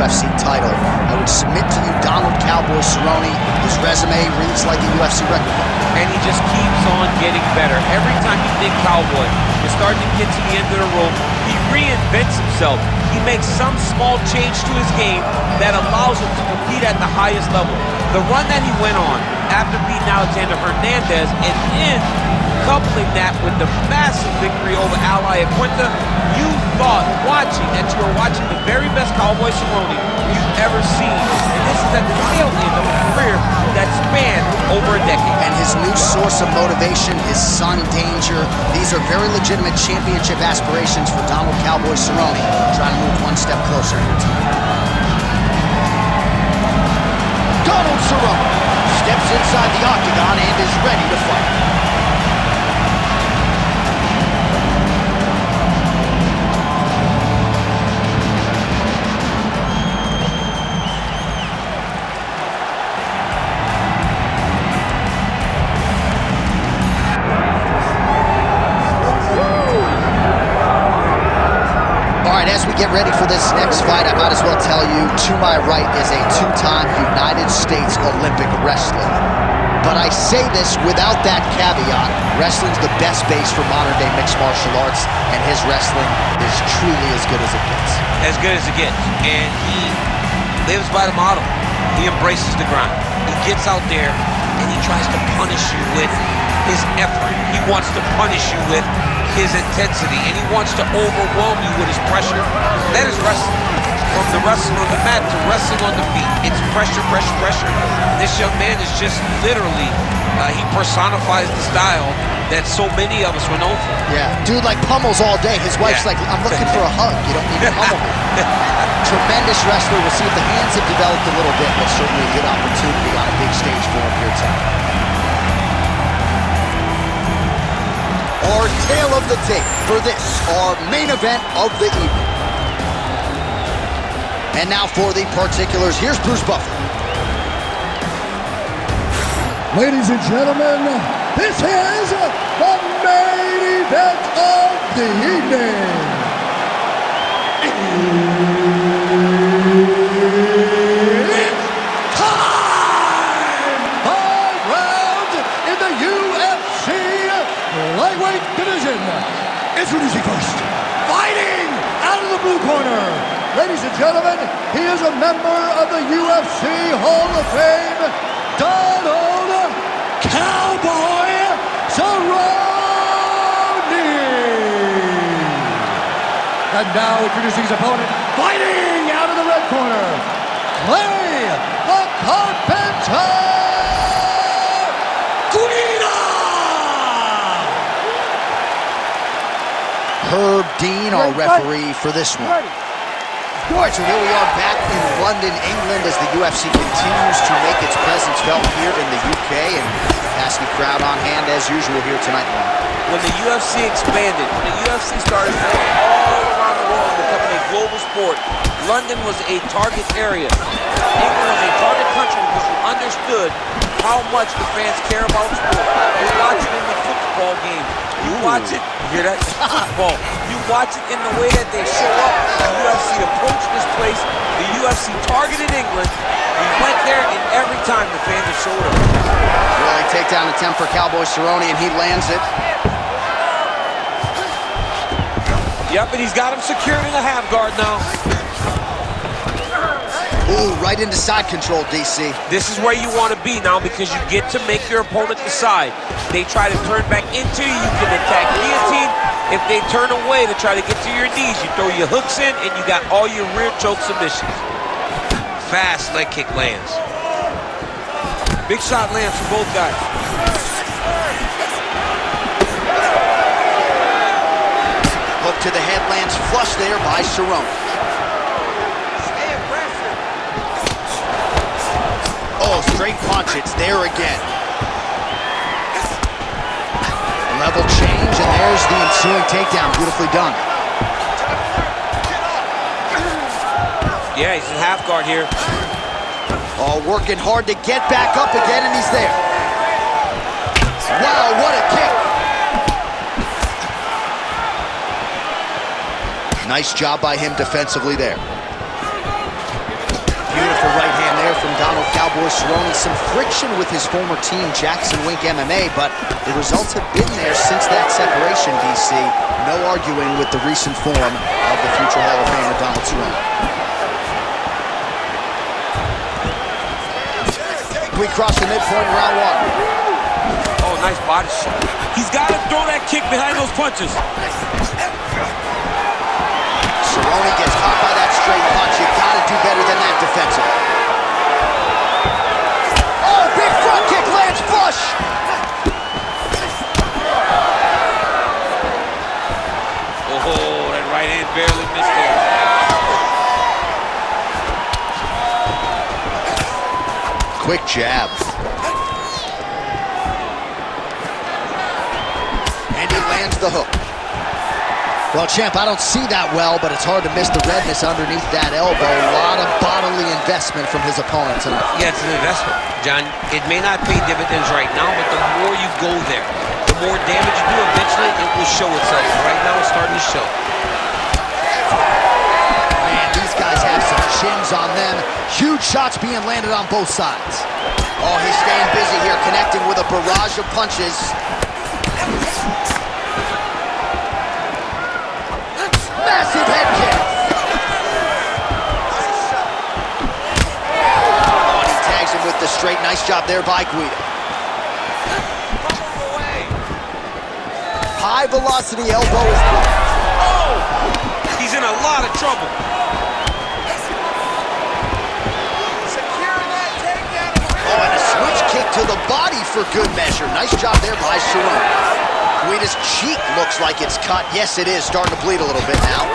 UFC title. I would submit to you Donald Cowboy Cerrone. His resume reads like a UFC record book. And he just keeps on getting better. Every time you think Cowboy is starting to get to the end of the rope, he reinvents himself. He makes some small change to his game that allows him to compete at the highest level. The run that he went on after beating Alexander Hernandez and then coupling that with the massive victory over Ally Aquinta, you thought watching that you were watching the very best Cowboy Cerrone you've ever seen. And this is at the tail end of a career that spanned over a decade. And his new source of motivation, his son Danger, these are very legitimate championship aspirations for Donald Cowboy Cerrone, trying to move one step closer here tonight. Donald Cerrone steps inside the octagon and is ready to fight. As we get ready for this next fight, I might as well tell you, to my right is a two-time United States Olympic wrestler. But I say this without that caveat. Wrestling's the best base for modern-day mixed martial arts, and his wrestling is truly as good as it gets. As good as it gets. And he lives by the model. He embraces the grind. He gets out there, and he tries to punish you with his effort. He wants to punish you with his intensity, and he wants to overwhelm you with his pressure. That is wrestling. From the wrestling on the mat to wrestling on the feet, it's pressure, pressure, pressure. This young man is just literally, he personifies the style that so many of us were known for. Yeah, dude like pummels all day. His wife's like, I'm looking for a hug. You don't need to pummel me. Tremendous wrestler. We'll see if the hands have developed a little bit, but certainly a good opportunity on a big stage for him here tonight. Our tale of the tape for this, our main event of the evening. And now for the particulars, here's Bruce Buffer. Ladies and gentlemen, this is the main event of the evening. It's time! 5 rounds in the UFC lightweight division. Introducing first, fighting out of the blue corner. Ladies and gentlemen, he is a member of the UFC Hall of Fame, Donald Cowboy Cerrone. And now introducing his opponent, fighting out of the red corner, Clay the Carpenter Guida. Herb Dean, our referee for this one. All right, so here we are back in London, England, as the UFC continues to make its presence felt here in the UK, and asking crowd on hand as usual here tonight. When the UFC expanded, when the UFC started all around the world becoming a global sport, London was a target area. England was a target country because you understood how much the fans care about sport. You watch it in the football game. You watch it, you hear that? Football. You watch it in the way that they show up. The UFC approached this place. The UFC targeted England. We went there, and every time the fans have showed up. Really takedown attempt for Cowboy Cerrone, and he lands it. Yep, and he's got him secured in the half guard now. Ooh, right into side control, DC. This is where you want to be now because you get to make your opponent decide. They try to turn back into you, you can attack guillotine. If they turn away to try to get to your knees, you throw your hooks in and you got all your rear choke submissions. Fast leg kick lands. Big shot lands for both guys. Hook to the head lands flush there by Cerrone. Oh, straight punch, it's there again. Level change, and there's the ensuing takedown. Beautifully done. Yeah, he's in half guard here. Oh, working hard to get back up again, and he's there. Wow, what a kick. Nice job by him defensively there. Cowboy Cerrone some friction with his former team, Jackson Wink MMA, but the results have been there since that separation, DC. No arguing with the recent form of the future Hall of Famer, Donald Cerrone. We cross the midpoint in round one. Oh, nice body shot. He's got to throw that kick behind those punches. Cerrone gets caught by that straight punch. You got to do better than that defensively. Oh, big front kick lands flush. Oh, that right hand barely missed it. Quick jab. And he lands the hook. Well, champ, I don't see that well, but it's hard to miss the redness underneath that elbow. A lot of bodily investment from his opponent tonight. Yeah, it's an investment, John. It may not pay dividends right now, but the more you go there, the more damage you do, eventually it will show itself. Right now, it's starting to show. Man, these guys have some chins on them. Huge shots being landed on both sides. Oh, he's staying busy here, connecting with a barrage of punches. Massive head kick. Oh, and he tags him with the straight. Nice job there by Guida. High velocity elbow is blocked. Oh! He's in a lot of trouble. Oh, and a switch kick to the body for good measure. Nice job there by Cerrone. Guida's cheek looks like it's cut. Yes, it is. Starting to bleed a little bit now.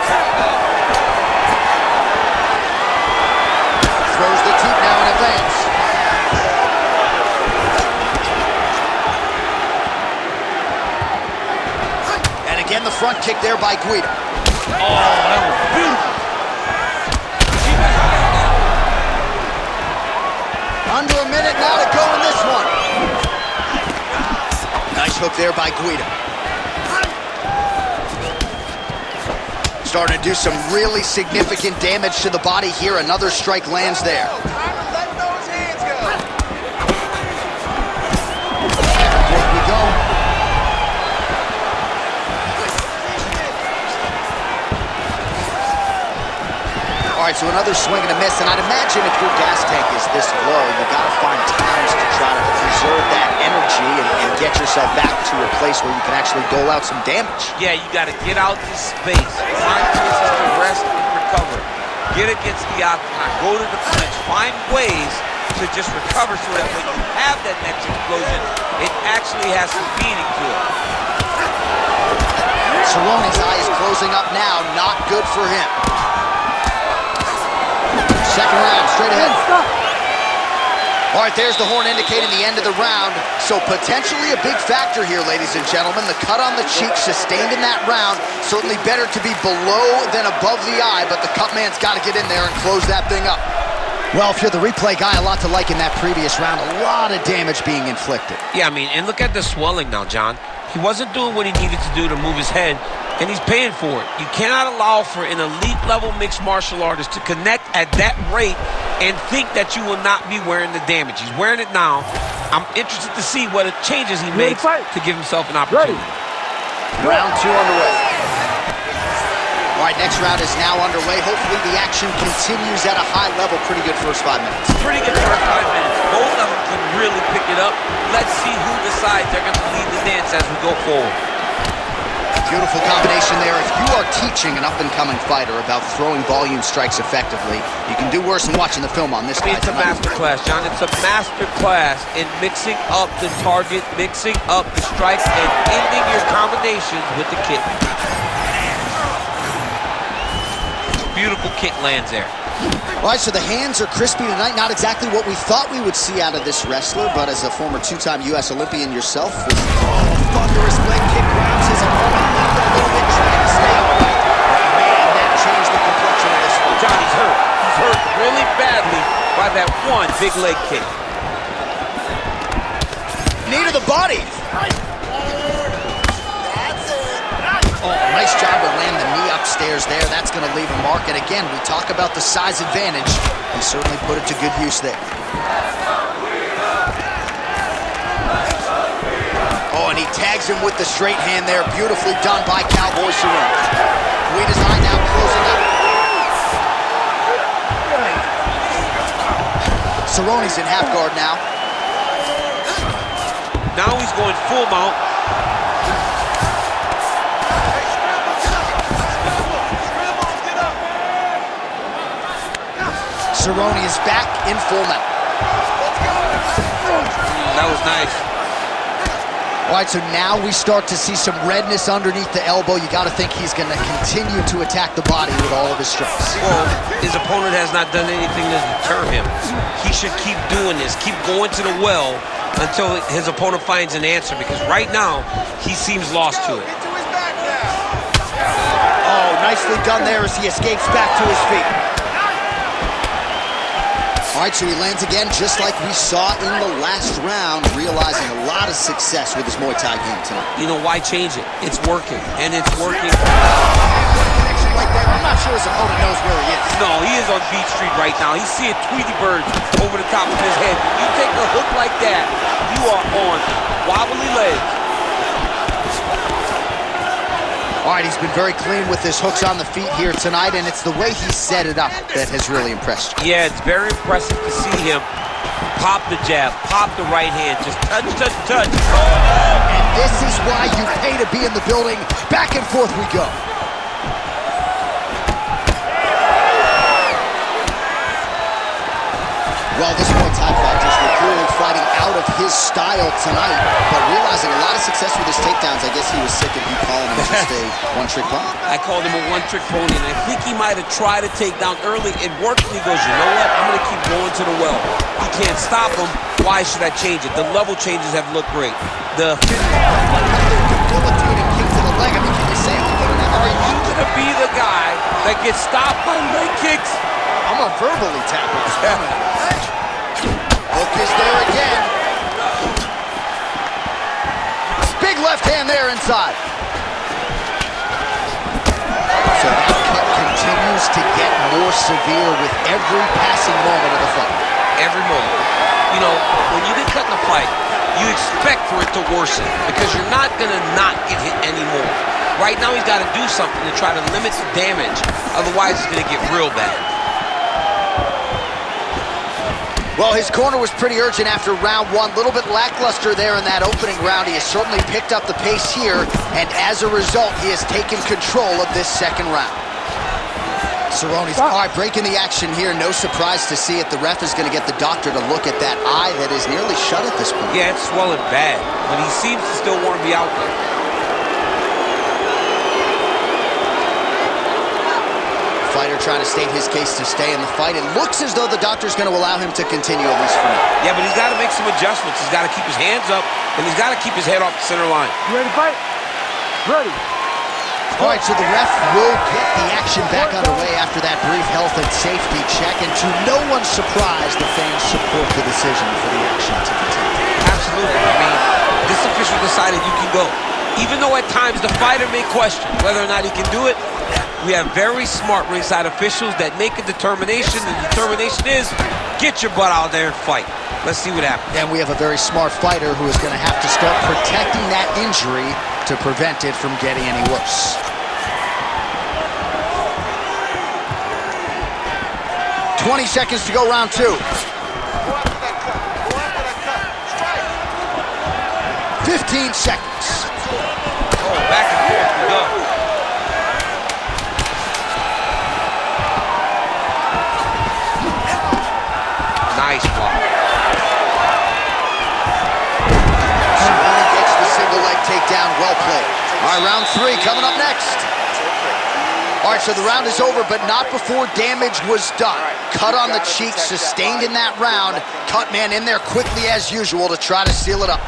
Throws the teep now in advance. And again, the front kick there by Guida. Oh, that was beautiful. Under a minute now to go in this one. Nice hook there by Guida. Starting to do some really significant damage to the body here. Another strike lands there. Here we go. All right, so another swing and a miss, and I'd imagine if your gas tank is this low, you got to find times to try to preserve that energy and get yourself back to a place where you can actually dole out some damage. Yeah, you got to get out this space. Find places to rest and recover. Get against the octagon. Go to the clinch. Find ways to just recover so that when you have that next explosion, it actually has some meaning to it. Cerrone's eye is closing up now. Not good for him. Second round, straight ahead. All right, there's the horn indicating the end of the round. So potentially a big factor here, ladies and gentlemen. The cut on the cheek sustained in that round. Certainly better to be below than above the eye, but the cut man's got to get in there and close that thing up. Well, if you're the replay guy, a lot to like in that previous round. A lot of damage being inflicted. Yeah, I mean, and look at the swelling now, John. He wasn't doing what he needed to do to move his head, and he's paying for it. You cannot allow for an elite-level mixed martial artist to connect at that rate and think that you will not be wearing the damage. He's wearing it now. I'm interested to see what changes he makes to give himself an opportunity. Round two underway. All right, next round is now underway. Hopefully the action continues at a high level. Pretty good first 5 minutes. Pretty good first 5 minutes. Both of them can really pick it up. Let's see who decides they're going to lead the dance as we go forward. Beautiful combination there. If you are teaching an up-and-coming fighter about throwing volume strikes effectively, you can do worse than watching the film on this guy. It's a master class, John. It's a master class in mixing up the target, mixing up the strike, and ending your combinations with the kick. Beautiful kick lands there. All right, so the hands are crispy tonight. Not exactly what we thought we would see out of this wrestler, but as a former two-time U.S. Olympian yourself, with thunderous leg kick grounds his opponent left a little bit trying to stay upright. Man, that changed the complexion of this one. John, he's hurt. He's hurt really badly by that one big leg kick. Knee to the body. Oh, nice job to land the knee upstairs there. That's going to leave a mark. And again, we talk about the size advantage. He certainly put it to good use there. Oh, and he tags him with the straight hand there. Beautifully done by Cowboy Cerrone. Guida's eye now closing up. Cerrone's in half guard now. Now he's going full mount. Cerrone is back in full mount. That was nice. All right, so now we start to see some redness underneath the elbow. You got to think he's going to continue to attack the body with all of his strengths. Well, his opponent has not done anything to deter him. He should keep doing this, keep going to the well until his opponent finds an answer, because right now, he seems lost to it. Oh, nicely done there as he escapes back to his feet. All right, so he lands again just like we saw in the last round, realizing a lot of success with his Muay Thai game tonight. You know, why change it? It's working, and it's working. Like that, I'm not sure his opponent knows where he is. No, he is on Beat Street right now. He's seeing Tweety birds over the top of his head. When you take a hook like that, you are on wobbly legs. All right, he's been very clean with his hooks on the feet here tonight, and it's the way he set it up that has really impressed you. Yeah, it's very impressive to see him pop the jab, pop the right hand, just touch, touch, touch. And this is why you pay to be in the building. Back and forth we go. Well, this Muay Thai fighter is clearly fighting out of his style tonight, but realizing a lot of success with his takedowns. I guess he was sick of you calling him just a one-trick pony. I called him a one-trick pony, and I think he might have tried to take down early. It worked, and he goes, you know what? I'm going to keep going to the well. He can't stop him. Why should I change it? The level changes have looked great. The debilitating kick to the leg. I mean, can you say anything? Are you going to be the guy that gets stopped by leg kicks? I'm a verbally tackle. Hook is there again. Big left hand there inside. So that cut continues to get more severe with every passing moment of the fight. Every moment. You know, when you get cut in a fight, you expect for it to worsen because you're not going to not get hit anymore. Right now, he's got to do something to try to limit the damage. Otherwise, it's going to get real bad. Well, his corner was pretty urgent after round one. A little bit lackluster there in that opening round. He has certainly picked up the pace here, and as a result, he has taken control of this second round. Cerrone's breaking the action here. No surprise to see it. The ref is going to get the doctor to look at that eye that is nearly shut at this point. Yeah, it's swelling bad, but he seems to still want to be out there. Fighter trying to state his case to stay in the fight. It looks as though the doctor's going to allow him to continue at least for now. Yeah, but he's got to make some adjustments. He's got to keep his hands up, and he's got to keep his head off the center line. You ready to fight? Ready. All right, so the ref will get the action back underway after that brief health and safety check, and to no one's surprise, the fans support the decision for the action to continue. Absolutely. I mean, this official decided you can go. Even though at times the fighter may question whether or not he can do it, we have very smart ringside officials that make a determination. The determination is, get your butt out there and fight. Let's see what happens. And we have a very smart fighter who is going to have to start protecting that injury to prevent it from getting any worse. "20 seconds to go, round two. 15 seconds. Oh, back and forth we go. Nice block. Cerrone gets the single leg takedown. Well played. All right, round three coming up next. All right, so the round is over, but not before damage was done. Cut on the cheek, sustained in that round. Cut man in there quickly as usual to try to seal it up.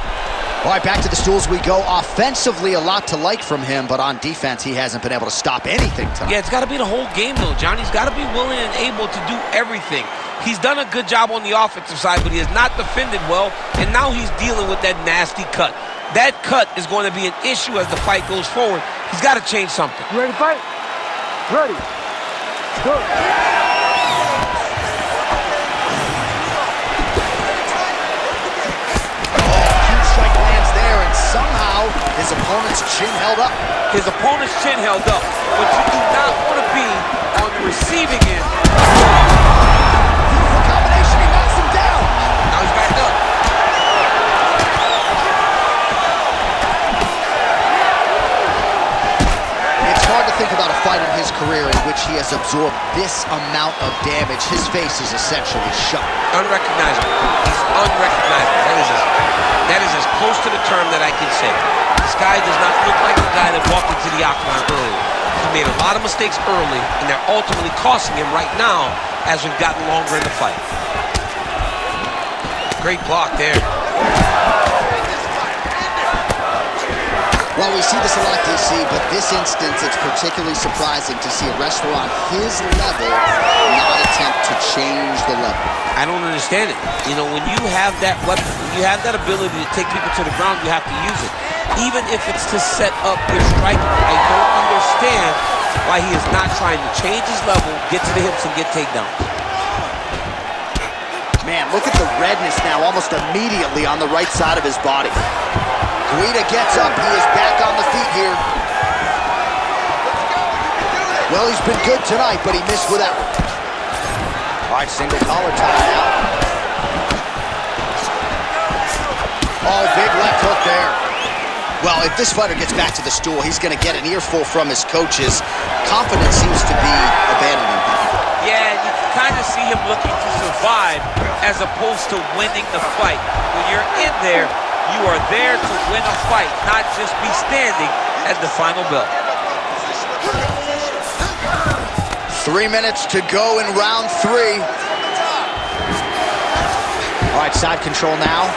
All right, back to the stools we go. Offensively, a lot to like from him, but on defense, he hasn't been able to stop anything tonight. Yeah, it's got to be the whole game, though, John. He's got to be willing and able to do everything. He's done a good job on the offensive side, but he has not defended well, and now he's dealing with that nasty cut. That cut is going to be an issue as the fight goes forward. He's got to change something. You ready to fight? Ready. Go. his opponent's chin held up. His opponent's chin held up, but you do not want to be on the receiving end. Beautiful combination, he knocks him down. Now he's back up. It's hard to think about a fight in his career in which he has absorbed this amount of damage. His face is essentially shut. Unrecognizable. He's unrecognizable. That is as close to the term that I can say. This guy does not look like the guy that walked into the octagon earlier. He made a lot of mistakes early, and they're ultimately costing him right now as we've gotten longer in the fight. Great block there. Well, we see this a lot, DC, but this instance, it's particularly surprising to see a wrestler on his level not attempt to change the level. I don't understand it. You know, when you have that weapon, when you have that ability to take people to the ground, you have to use it. Even if it's to set up your striking. I don't understand why he is not trying to change his level, get to the hips, and get takedowns. Man, look at the redness now almost immediately on the right side of his body. Guida gets up. He is back on the feet here. Well, he's been good tonight, but he missed with that one. All right, single collar tie out. Oh, big left hook there. Well, if this fighter gets back to the stool, he's going to get an earful from his coaches. Confidence seems to be abandoning him. Yeah, you can kind of see him looking to survive as opposed to winning the fight. When you're in there, you are there to win a fight, not just be standing at the final bell. 3 minutes to go in round 3. All right, side control now.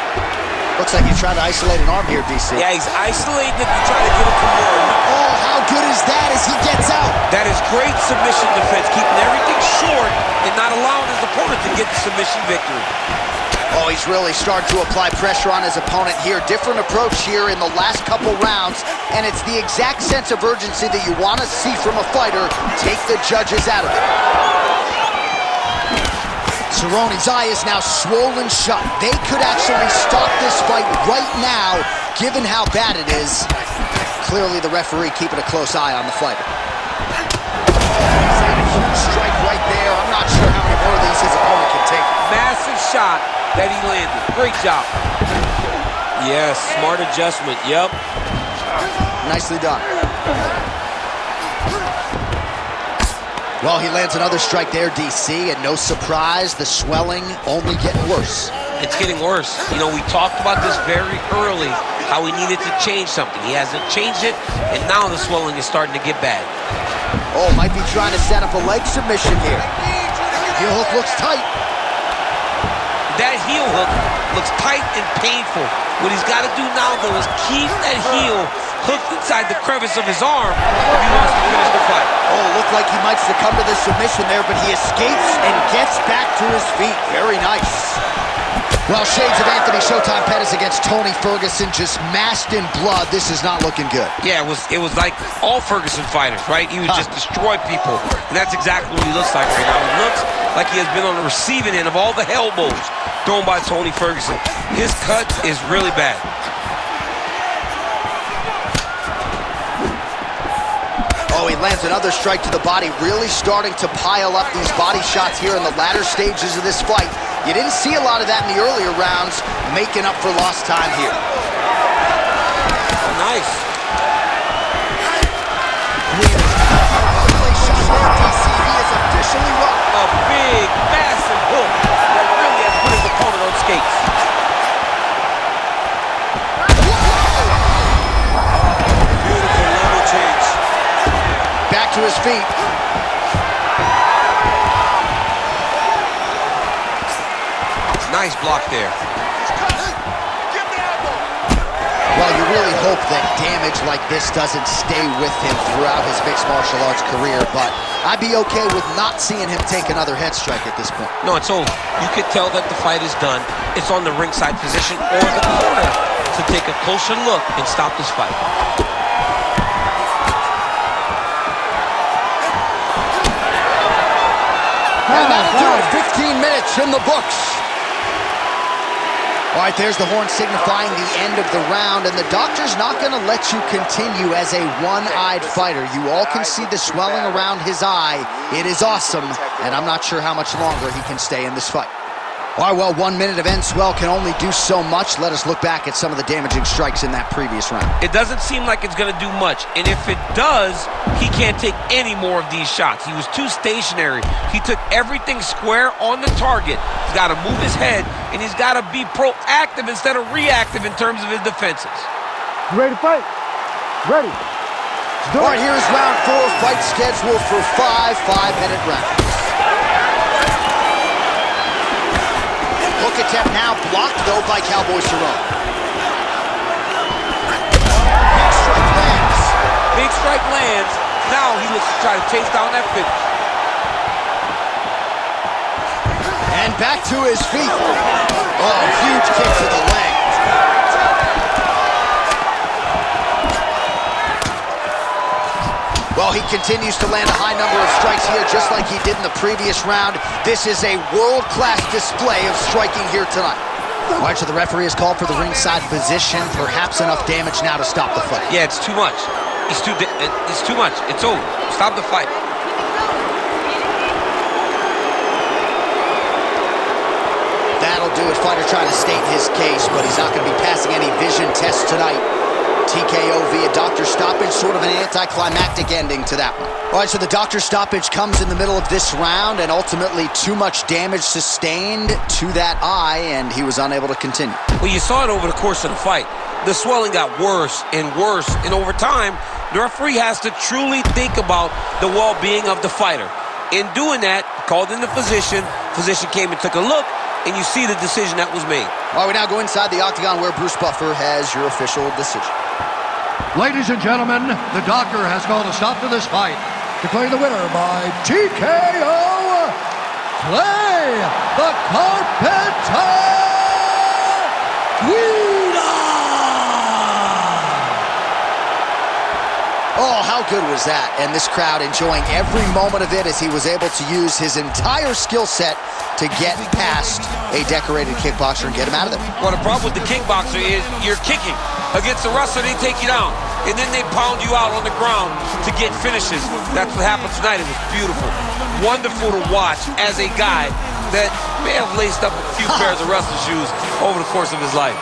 Looks like he's trying to isolate an arm here, DC. Yeah, he's isolating it and trying to get it to more. Oh, how good is that as he gets out? That is great submission defense, keeping everything short and not allowing his opponent to get the submission victory. Oh, he's really starting to apply pressure on his opponent here. Different approach here in the last couple rounds, and it's the exact sense of urgency that you want to see from a fighter. Take the judges out of it. Cerrone's eye is now swollen shut. They could actually stop this fight right now, given how bad it is. Clearly the referee keeping a close eye on the fighter. He's had a huge strike right there. I'm not sure how many more of these his opponent can take. Massive shot that he landed. Great job. Yes, smart adjustment. Yep. Nicely done. Well, he lands another strike there, DC, and no surprise, the swelling only getting worse. It's getting worse. You know, we talked about this very early, how he needed to change something. He hasn't changed it, and now the swelling is starting to get bad. Oh, might be trying to set up a leg submission here. Heel hook looks tight. That heel hook looks tight and painful. What he's got to do now, though, is keep that heel hooked inside the crevice of his arm if he wants to finish the fight. Oh, looked like he might succumb to the submission there, but he escapes and gets back to his feet. Very nice. Well, shades of Anthony Showtime Pettis against Tony Ferguson, just masked in blood. This is not looking good. Yeah, it was like all Ferguson fighters, right? He would just destroy people, and that's exactly what he looks like right now. He looks like he has been on the receiving end of all the elbows thrown by Tony Ferguson. His cut is really bad. Oh, he lands another strike to the body, really starting to pile up these body shots here in the latter stages of this fight. You didn't see a lot of that in the earlier rounds, making up for lost time here. Nice. He is officially rocked. A big, massive hook that really has put his opponent on skates. Beautiful level change. Back to his feet. Nice block there. Well, you really hope that damage like this doesn't stay with him throughout his mixed martial arts career, but I'd be okay with not seeing him take another head strike at this point. No, it's over. You could tell that the fight is done. It's on the ringside position or the corner to take a closer look and stop this fight. And that'll do it. 15 minutes in the books. All right, there's the horn signifying the end of the round, and the doctor's not going to let you continue as a one-eyed fighter. You all can see the swelling around his eye. It is awesome, and I'm not sure how much longer he can stay in this fight. All right, well, 1 minute of end swell can only do so much. Let us look back at some of the damaging strikes in that previous round. It doesn't seem like it's going to do much, and if it does, he can't take any more of these shots. He was too stationary. He took everything square on the target. He's got to move his head, and he's got to be proactive instead of reactive in terms of his defenses. You ready to fight? Ready. All right, here's round 4, fight scheduled for 5 5-minute rounds. Hook attempt now blocked, though, by Cowboy Cerrone. Big strike lands. Big strike lands. Now he looks to try to chase down that finish. And back to his feet. Oh, huge kick to the leg. Well, he continues to land a high number of strikes here, just like he did in the previous round. This is a world-class display of striking here tonight. All right, so the referee has called for the ringside position. Perhaps enough damage now to stop the fight. Yeah, it's too much. It's too much. It's over. Stop the fight. That'll do it. Fighter trying to state his case, but he's not going to be passing any vision tests tonight. TKO via doctor stoppage, sort of an anticlimactic ending to that one. All right, so the doctor stoppage comes in the middle of this round, and ultimately too much damage sustained to that eye, and he was unable to continue. Well, you saw it over the course of the fight. The swelling got worse and worse, and over time, the referee has to truly think about the well-being of the fighter. In doing that, called in the physician came and took a look, and you see the decision that was made. All right, we now go inside the octagon where Bruce Buffer has your official decision. Ladies and gentlemen, the doctor has called a stop to this fight, declaring the winner by TKO, Clay the Carpenter Guida! Oh, how good was that? And this crowd enjoying every moment of it as he was able to use his entire skill set to get past a decorated kickboxer and get him out of there. Well, the problem with the kickboxer is you're kicking. Against the wrestler, they take you down, and then they pound you out on the ground to get finishes. That's what happened tonight. It was beautiful. Wonderful to watch as a guy that may have laced up a few pairs of wrestling shoes over the course of his life.